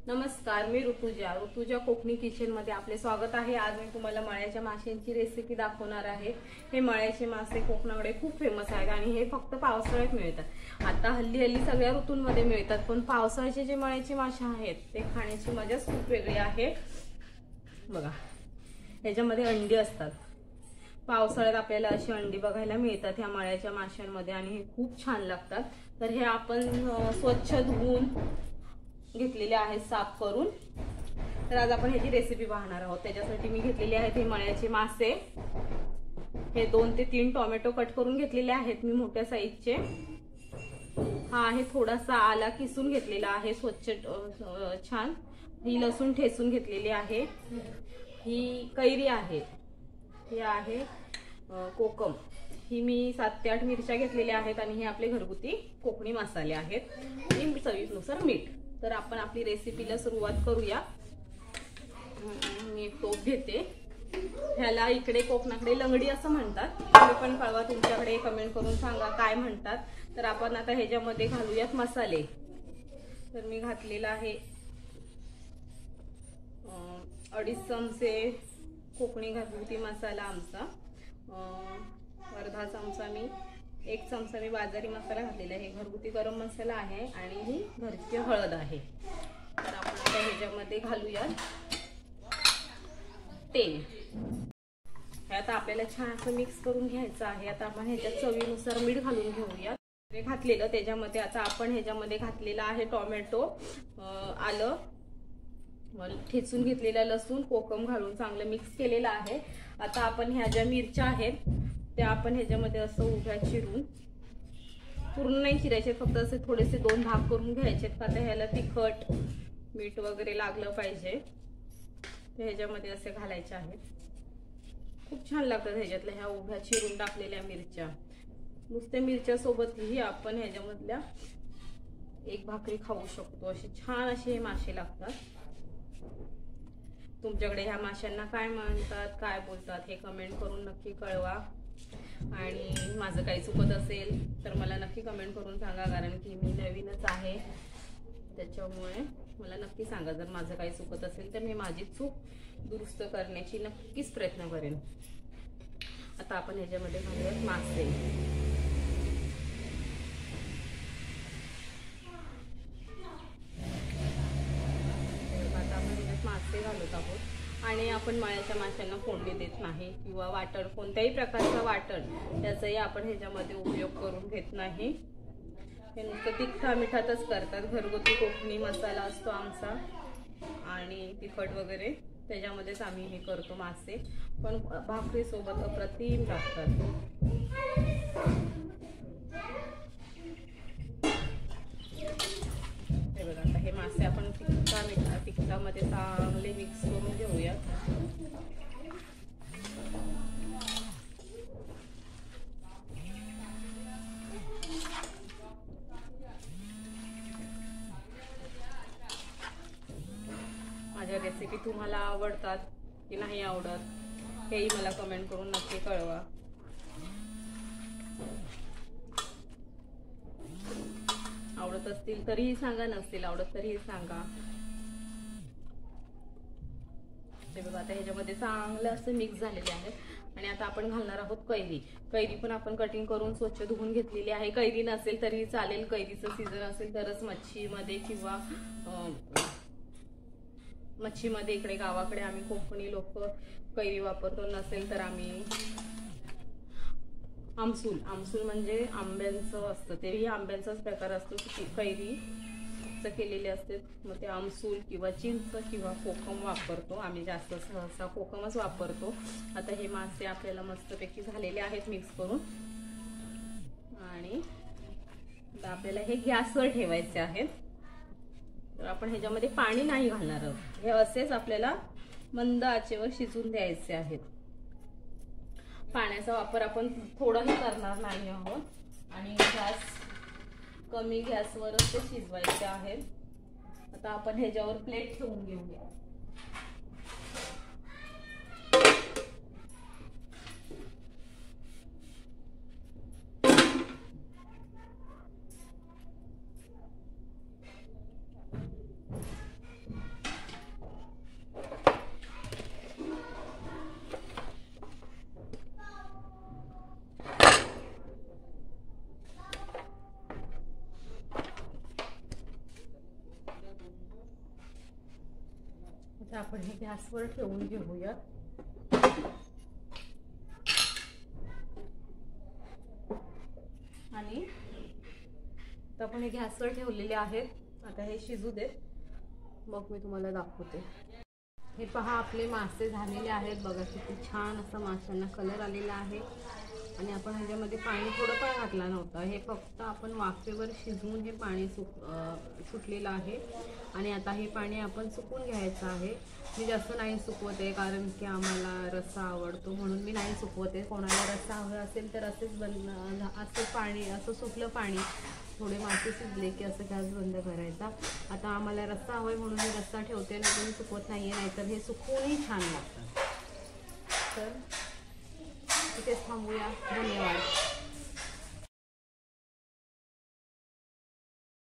नमस्कार, मी ऋतुजा कोकणी किचन मध्ये आपले स्वागत आहे। आज मी तुम्हाला मळ्याच्या माशांची रेसिपी दाखवणार आहे। हे मळ्याचे मासे कोकणाकडे खूप फेमस आहेत आणि हे फक्त पावसाळ्यात मिळतात। आता हल्ली सगळ्या ऋतूंमध्ये मिळतात, पण पावसाळ्याचे जे मळ्याचे मासे आहेत ते खाण्याची मजाच खूप वेगळी आहे। बघा, याच्यामध्ये अंडी असतात। पावसाळ्यात आपल्याला अशी अंडी बघायला मिळतात ह्या मळ्याच्या माशांमध्ये आणि हे खूप छान लागतात। तर हे आपण स्वच्छ धुवून घेतलेले आहेत साफ करून। तर आज आपण ह्याची रेसिपी पाहणार आहोत। त्याच्यासाठी मी घेतलेले आहेत हे मळ्याचे मासे। हे 2 ते 3 टोमॅटो कट करून घेतलेले आहेत मी मोठ्या साईजचे। हा आहे थोडासा आला किसून घेतलेला आहे स्वच्छ छान। ही लसूण ठेचून घेतलेली आहे। ही कैरी आहे। ही आहे कोकम। ही मी 7 ते 8 मिरच्या घेतलेल्या आहेत आणि हे आपले घरगुती कोकणी मसाले आहेत आणि चवीनुसार मीठ। तर आपण आपली रेसिपीला सुरुवात करूया। मी एक टोप घेते। ह्याला इकडे कोकणाकडे लंगडी असं म्हणतात। तुम्ही पण कळवा, तुमच्याकडे कमेंट करून सांगा काय म्हणतात। तर आपण आता ह्याच्यामध्ये घालूयात मसाले। तर मी घातलेला आहे 2.5 चमचे कोकणी घरगुती मसाला आमचा। अर्धा चमचा मी 1 चमचा मी बाजारी मसाला घातलेला आहे। घरगुती गरम मसाला आहे आणि ही घरची हळद आहे। तर आपण आता ह्याच्यामध्ये घालूया तेल। हे आता आपल्याला छान असं मिक्स करून घ्यायचं आहे। आता आपण ह्याच्यात चवीनुसार मीठ घालून घेऊया। ते घातलेलं त्याच्यामध्ये आता आपण ह्याच्यामध्ये घातलेला आहे टोमॅटो, आलं, ठेचून घेतलेला लसूण, कोकम घालून चांगलं मिक्स केलेलं आहे। आता आपण ह्या ज्या मिरच्या आहेत त्या आपण ह्याच्यामध्ये असं उभ्या चिरून, पूर्ण नाही चिरायचे, फक्त असे थोडेसे 2 भाग करून घ्यायचे। का तर ह्याला तिखट मीठ वगैरे लागलं पाहिजे। तर ह्याच्यामध्ये असे घालायचे आहेत। खूप छान लागतात ह्याच्यातल्या ह्या उभ्या चिरून टाकलेल्या मिरच्या। नुसत्या मिरच्या सोबतही आपण ह्याच्यामधल्या एक भाकरी खाऊ शकतो। असे छान असे हे मासे लागतात। तुमच्याकडे ह्या माशांना काय म्हणतात, काय बोलतात हे कमेंट करून नक्की कळवा। आणि माझं काही चुकत असेल तर मला नक्की कमेंट करून सांगा, कारण की मी नवीनच आहे त्याच्यामुळे मला नक्की सांगा। जर माझं काही चुकत असेल तर मी माझी चूक दुरुस्त करण्याची नक्कीच प्रयत्न करेन। आता आपण ह्याच्यामध्ये घालूयात मासे। आता आपण ह्याच्यात मासे घालत आहोत आणि आपण मळ्याच्या माशांना फोडणी देत नाही किंवा वाटण, कोणत्याही प्रकारचा वाटण त्याचाही आपण ह्याच्यामध्ये उपयोग करून घेत नाही। हे नुसतं तिखटा मिठातच करतात। घरगुती कोकणी मसाला असतो आमचा आणि तिखट वगैरे त्याच्यामध्येच आम्ही हे करतो मासे। पण भाकरी सोबत अप्रतिम लागतात। हे बघा, आता हे मासे आपण तिखटामध्ये चांगले मिक्स करून घेऊया। माझ्या रेसिपी तुम्हाला आवडतात की नाही आवडत हेही मला कमेंट करून नक्की कळवा। आवडत असतील तरीही सांगा, नसतील आवडत तरीही सांगा। ते बघा, आता ह्याच्यामध्ये चांगलं असं मिक्स झालेले आहे आणि आता आपण घालणार आहोत कैरी। कैरी पण आपण कटिंग करून स्वच्छ धुवून घेतलेली आहे। कैरी नसेल तरी चालेल, कैरीचं सीझन असेल तरच मच्छीमध्ये किंवा मच्छीमध्ये इकडे गावाकडे आम्ही कोकणी लोक कैरी वापरतो। नसेल तर आम्ही आमसूल म्हणजे आंब्यांचं असतं, तेही आंब्यांचाच प्रकार असतो की कैरीचं केलेले असते। मग ते आमसूल किंवा चिंच किंवा कोकम वापरतो। आम्ही जास्त सहसा कोकमच वापरतो। आता हे मासे आपल्याला मस्तपैकी झालेले आहेत मिक्स करून आणि आता आपल्याला हे गॅसवर ठेवायचे आहेत। तर आपण ह्याच्यामध्ये पाणी नाही घालणार आहोत। हे असेच आपल्याला मंद आचेवर शिजून द्यायचे आहेत। पाण्याचा वापर आपण थोडाही करणार नाही आहोत आणि कमी गॅसवरच ते शिजवायचे आहेत। आता आपण ह्याच्यावर प्लेट ठेवून घेऊया। आता आपण हे गॅसवर ठेवून घेऊया. आणि आता आपण हे गॅसवर ठेवलेले आहेत. आता हे शिजू देत, मग मी तुम्हाला दाखवते. हे पहा, आपले मासे झालेले आहेत. बघा किती छान असा माशांना कलर आलेला आहे. आणि आपण ह्याच्यामध्ये पाणी थोडं पण घातलं नव्हतं. हे फक्त आपण वाफेवर शिजवून हे पाणी सुटलेलं आहे. आणि आता हे पाणी आपण सुकून घ्यायचं आहे. मी जास्त नाही सुकवते, कारण की आम्हाला रस्सा आवडतो म्हणून मी नाही सुकवते. कोणाला रस्सा हवा असेल तर असेच असं पाणी, असं सुकलं पाणी, थोडे मासे शिजले की असं गॅस बंद करायचा. आता आम्हाला रस्सा हवा आहे म्हणून मी रस्सा ठेवते, नाही तर मी सुकवत नाही आहे, नाहीतर हे सुकवूनही छान लागतात. तर इथेच थांबूया. धन्यवाद.